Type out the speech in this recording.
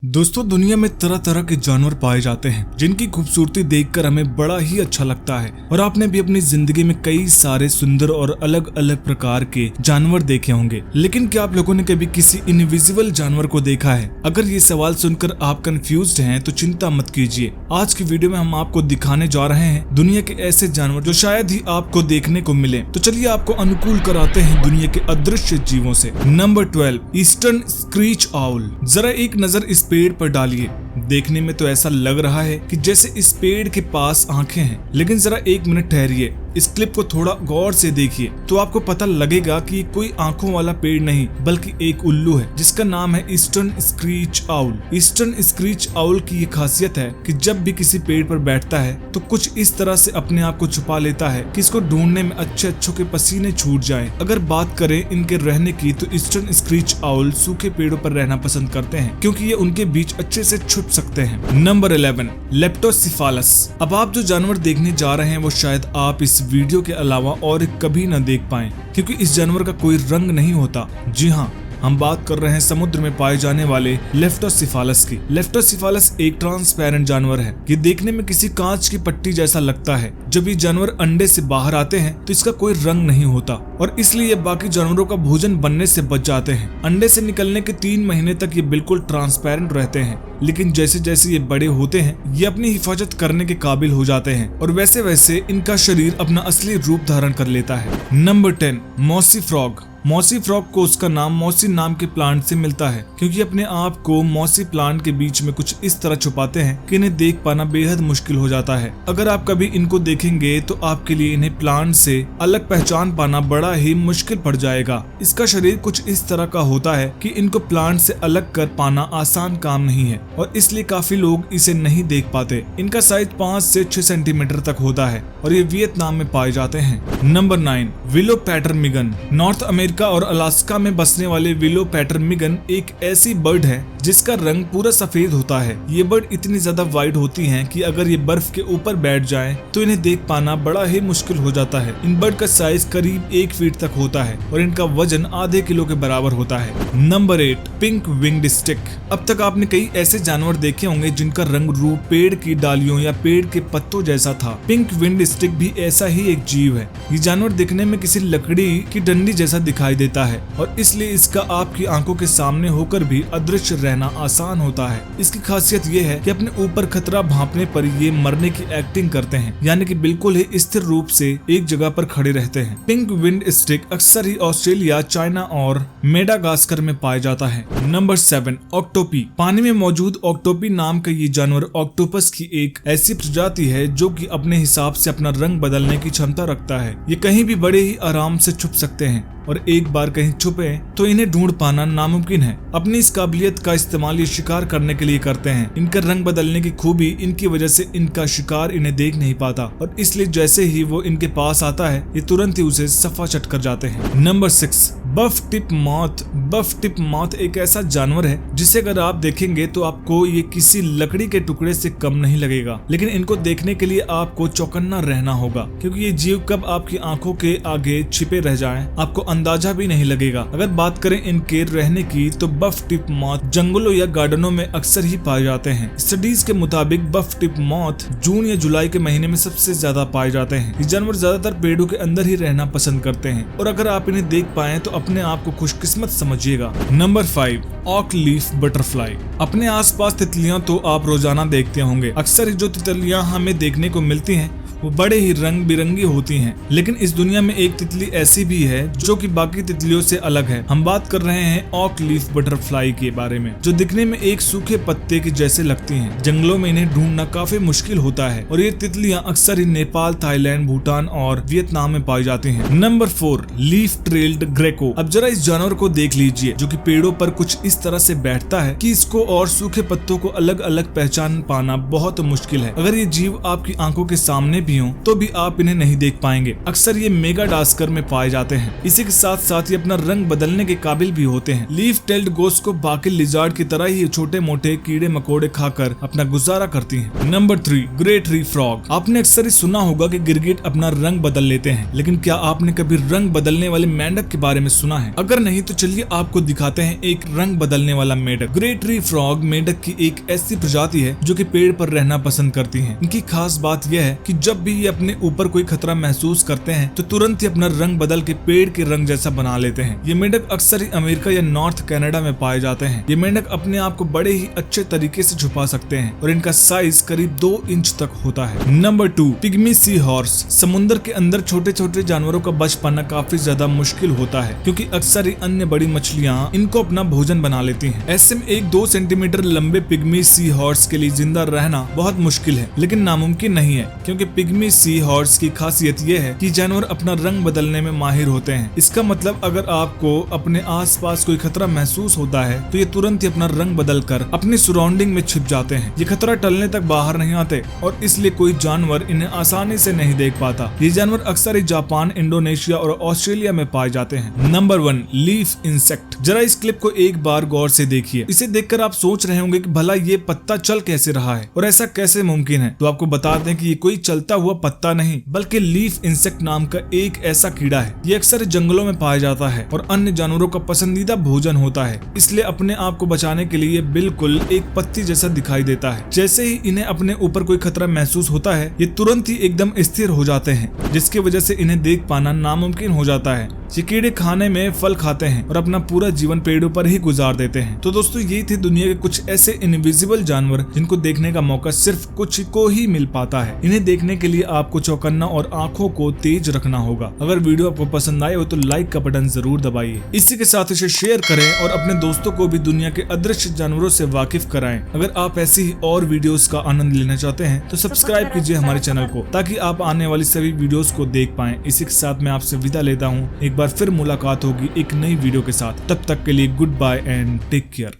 दोस्तों, दुनिया में तरह तरह के जानवर पाए जाते हैं जिनकी खूबसूरती देखकर हमें बड़ा ही अच्छा लगता है। और आपने भी अपनी जिंदगी में कई सारे सुंदर और अलग अलग प्रकार के जानवर देखे होंगे, लेकिन क्या आप लोगों ने कभी किसी इनविजिबल जानवर को देखा है? अगर ये सवाल सुनकर आप कंफ्यूज्ड हैं तो चिंता मत कीजिए। आज की वीडियो में हम आपको दिखाने जा रहे हैं दुनिया के ऐसे जानवर जो शायद ही आपको देखने को मिले। तो चलिए आपको अनुकूल कराते हैं दुनिया के अदृश्य जीवों से। Number 12, eastern screech owl. जरा एक नजर इस पेड़ पर डालिए। देखने में तो ऐसा लग रहा है कि जैसे इस पेड़ के पास आंखें हैं, लेकिन जरा एक मिनट ठहरिए, इस क्लिप को थोड़ा गौर से देखिए तो आपको पता लगेगा कि कोई आंखों वाला पेड़ नहीं बल्कि एक उल्लू है जिसका नाम है eastern screech owl. Eastern screech owl की ये खासियत है कि जब भी किसी पेड़ पर बैठता है तो कुछ इस तरह से अपने आप को छुपा लेता है कि इसको ढूंढने में अच्छे के पसीने छूट जाएं। अगर बात करें इनके रहने की तो ईस्टर्न स्क्रीच आउल सूखे पेड़ों पर रहना पसंद करते हैं क्योंकि ये उनके बीच अच्छे से छुप सकते हैं। नंबर 11, लेप्टोसिफालस। अब आप जो जानवर देखने जा रहे हैं वो शायद आप इस वीडियो के अलावा और कभी न देख पाएं, क्योंकि इस जानवर का कोई रंग नहीं होता। जी हाँ, हम बात कर रहे हैं समुद्र में पाए जाने वाले लेप्टोसिफालस की। लेप्टोसिफालस एक ट्रांसपेरेंट जानवर है। ये देखने में किसी कांच की पट्टी जैसा लगता है। जब ये जानवर अंडे से बाहर आते हैं तो इसका कोई रंग नहीं होता और इसलिए ये बाकी जानवरों का भोजन बनने से बच जाते हैं। अंडे से निकलने के 3 महीने तक ये बिल्कुल ट्रांसपेरेंट रहते हैं, लेकिन जैसे जैसे ये बड़े होते हैं ये अपनी हिफाजत करने के काबिल हो जाते हैं और वैसे वैसे इनका शरीर अपना असली रूप धारण कर लेता है। Number 10, mossy frog. Mossy frog को उसका नाम मॉसी नाम के प्लांट से मिलता है क्योंकि अपने आप को मॉसी प्लांट के बीच में कुछ इस तरह छुपाते हैं कि इन्हें देख पाना बेहद मुश्किल हो जाता है। अगर आप कभी इनको देखेंगे तो आपके लिए इन्हें प्लांट से अलग पहचान पाना बड़ा ही मुश्किल पड़ जाएगा। इसका शरीर कुछ इस तरह का होता है कि इनको प्लांट से अलग कर पाना आसान काम नहीं है और इसलिए काफी लोग इसे नहीं देख पाते। इनका साइज 5 से 6 सेंटीमीटर तक होता है और ये वियतनाम में पाए जाते हैं। Number 9, willow ptarmigan. North America और अलास्का में बसने वाले विलो पैटरमिगन एक ऐसी बर्ड है जिसका रंग पूरा सफेद होता है। ये बर्ड इतनी ज्यादा वाइड होती हैं कि अगर ये बर्फ के ऊपर बैठ जाएं तो इन्हें देख पाना बड़ा ही मुश्किल हो जाता है। इन बर्ड का साइज करीब 1 फीट तक होता है और इनका वजन आधे किलो के बराबर होता है। Number 8, pink winged stick. अब तक आपने कई ऐसे जानवर देखे होंगे जिनका रंग रूप पेड़ की डालियों या पेड़ के पत्तों जैसा था। पिंक विंग्ड स्टिक भी ऐसा ही एक जीव है। ये जानवर दिखने में किसी लकड़ी की डंडी जैसा दिखाई देता है और इसलिए इसका आपकी आंखों के सामने होकर भी अदृश्य रहना आसान होता है। इसकी खासियत ये है कि अपने ऊपर खतरा भांपने पर ये मरने की एक्टिंग करते हैं, यानी कि बिल्कुल ही स्थिर रूप से एक जगह पर खड़े रहते हैं। पिंक विंड स्टिक अक्सर ही ऑस्ट्रेलिया, चाइना और मेडागास्कर में पाया जाता है। नंबर 7, ऑक्टोपी। पानी में मौजूद ऑक्टोपी नाम का ये जानवर ऑक्टोपस की एक ऐसी प्रजाति है जो कि अपने हिसाब से अपना रंग बदलने की क्षमता रखता है। ये कहीं भी बड़े ही आराम से छुप सकते हैं और एक बार कहीं छुपे तो इन्हें ढूंढ पाना नामुमकिन है। अपनी इस काबिलियत का इस्तेमाल ये शिकार करने के लिए करते हैं। इनका रंग बदलने की खूबी इनकी वजह से इनका शिकार इन्हें देख नहीं पाता और इसलिए जैसे ही वो इनके पास आता है ये तुरंत ही उसे सफा चट कर जाते हैं। नंबर 6, बफ टिप मॉथ। बफ टिप मॉथ एक ऐसा जानवर है जिसे अगर आप देखेंगे तो आपको ये किसी लकड़ी के टुकड़े से कम नहीं लगेगा, लेकिन इनको देखने के लिए आपको चौकन्ना रहना होगा क्योंकि ये जीव कब आपकी आंखों के आगे छिपे रह जाएं आपको अंदाजा भी नहीं लगेगा। अगर बात करें इनके रहने की तो बफ टिप मॉथ जंगलों या गार्डनों में अक्सर ही पाए जाते हैं। स्टडीज के मुताबिक बफ टिप मॉथ जून या जुलाई के महीने में सबसे ज्यादा पाए जाते हैं। ये जानवर ज्यादातर पेड़ों के अंदर ही रहना पसंद करते हैं और अगर आप इन्हें देख पाए तो अपने आप को खुशकिस्मत समझिएगा। नंबर 5, ऑक लीफ बटरफ्लाई। अपने आसपास तितलियां तो आप रोजाना देखते होंगे। अक्सर जो तितलियां हमें देखने को मिलती हैं वो बड़े ही रंग बिरंगी होती हैं, लेकिन इस दुनिया में एक तितली ऐसी भी है जो कि बाकी तितलियों से अलग है। हम बात कर रहे हैं ऑक लीफ बटरफ्लाई के बारे में, जो दिखने में एक सूखे पत्ते के जैसे लगती हैं। जंगलों में इन्हें ढूंढना काफी मुश्किल होता है और ये तितलियां अक्सर ही नेपाल, थाईलैंड, भूटान और वियतनाम में पाई जाती हैं। Number 4, leaf trailed Greco. अब जरा इस जानवर को देख लीजिए जो कि पेड़ों पर कुछ इस तरह से बैठता है कि इसको और सूखे पत्तों को अलग अलग पहचान पाना बहुत मुश्किल है। अगर ये जीव आपकी आंखों के सामने भी हों तो भी आप इन्हें नहीं देख पाएंगे। अक्सर ये मेगाडास्कर में पाए जाते हैं। इसी के साथ साथ ये अपना रंग बदलने के काबिल भी होते हैं। लीफ टेल्ड गोस्ट को बाकी लिजार्ड की तरह ही छोटे मोटे कीड़े मकोड़े खाकर अपना गुजारा करती हैं। Number 3, grey tree frog. आपने अक्सर ही सुना होगा कि गिरगिट अपना रंग बदल लेते हैं, लेकिन क्या आपने कभी रंग बदलने वाले मेंढक के बारे में सुना है? अगर नहीं तो चलिए आपको दिखाते हैं एक रंग बदलने वाला मेंढक। ग्रे ट्री फ्रॉग मेंढक की एक ऐसी प्रजाति है जो कि पेड़ पर रहना पसंद करती है। इनकी खास बात यह है कि जब भी ये अपने ऊपर कोई खतरा महसूस करते हैं तो तुरंत ही अपना रंग बदल के पेड़ के रंग जैसा बना लेते हैं। ये मेंढक अक्सर ही अमेरिका या नॉर्थ कनाडा में पाए जाते हैं। ये मेंढक अपने आप को बड़े ही अच्छे तरीके से छुपा सकते हैं और इनका साइज करीब 2 इंच तक होता है। Number 2, pygmy sea horse. समुद्र के अंदर छोटे छोटे जानवरों का बच पाना काफी ज्यादा मुश्किल होता है, क्योंकि अक्सर ही अन्य बड़ी मछलियां इनको अपना भोजन बना लेती हैं। ऐसे में 1-2 सेंटीमीटर लंबे पिग्मी सी हॉर्स के लिए जिंदा रहना बहुत मुश्किल है, लेकिन नामुमकिन नहीं है, क्योंकि पिग्मी सी हॉर्स की खासियत यह है कि जानवर अपना रंग बदलने में माहिर होते हैं। इसका मतलब अगर आपको अपने आसपास कोई खतरा महसूस होता है तो ये तुरंत ही अपना रंग बदलकर अपनी सराउंडिंग में छिप जाते हैं। ये खतरा टलने तक बाहर नहीं आते और इसलिए कोई जानवर इन्हें आसानी से नहीं देख पाता। ये जानवर अक्सर ही जापान, इंडोनेशिया और ऑस्ट्रेलिया में पाए जाते हैं। Number 1, leaf insect. जरा इस क्लिप को एक बार गौर से देखिए। इसे देखकर आप सोच रहे होंगे कि भला ये पत्ता चल कैसे रहा है और ऐसा कैसे मुमकिन है। तो आपको बता दें कि ये कोई चलता हुआ पत्ता नहीं बल्कि लीफ इंसेक्ट नाम का एक ऐसा कीड़ा है। ये अक्सर जंगलों में पाया जाता है और अन्य जानवरों का पसंदीदा भोजन होता है, इसलिए अपने आप को बचाने के लिए बिल्कुल एक पत्ती जैसा दिखाई देता है। जैसे ही इन्हें अपने ऊपर कोई खतरा महसूस होता है ये तुरंत ही एकदम स्थिर हो जाते हैं, जिसकी वजह से इन्हें देख पाना नामुमकिन हो जाता है। ये कीड़े खाने में फल खाते हैं और अपना पूरा जीवन पेड़ों पर ही गुजार देते हैं। तो दोस्तों ये थे दुनिया के कुछ ऐसे इनविजिबल जानवर जिनको देखने का मौका सिर्फ कुछ को ही मिल पाता है। इन्हें देखने के लिए आपको चौकन्ना और आंखों को तेज रखना होगा। अगर वीडियो आपको पसंद आए हो तो लाइक का बटन जरूर दबाइए। इसी के साथ इसे शेयर करें और अपने दोस्तों को भी दुनिया के अदृश्य जानवरों से वाकिफ कराएं। अगर आप ऐसी ही और वीडियोस का आनंद लेना चाहते हैं तो सब्सक्राइब कीजिए हमारे चैनल को, ताकि आप आने वाली सभी वीडियोस को देख पाएं। इसी के साथ मैं आपसे विदा लेता हूँ। एक बार फिर मुलाकात होगी एक नई वीडियो के साथ। तब तक के लिए goodbye and take care.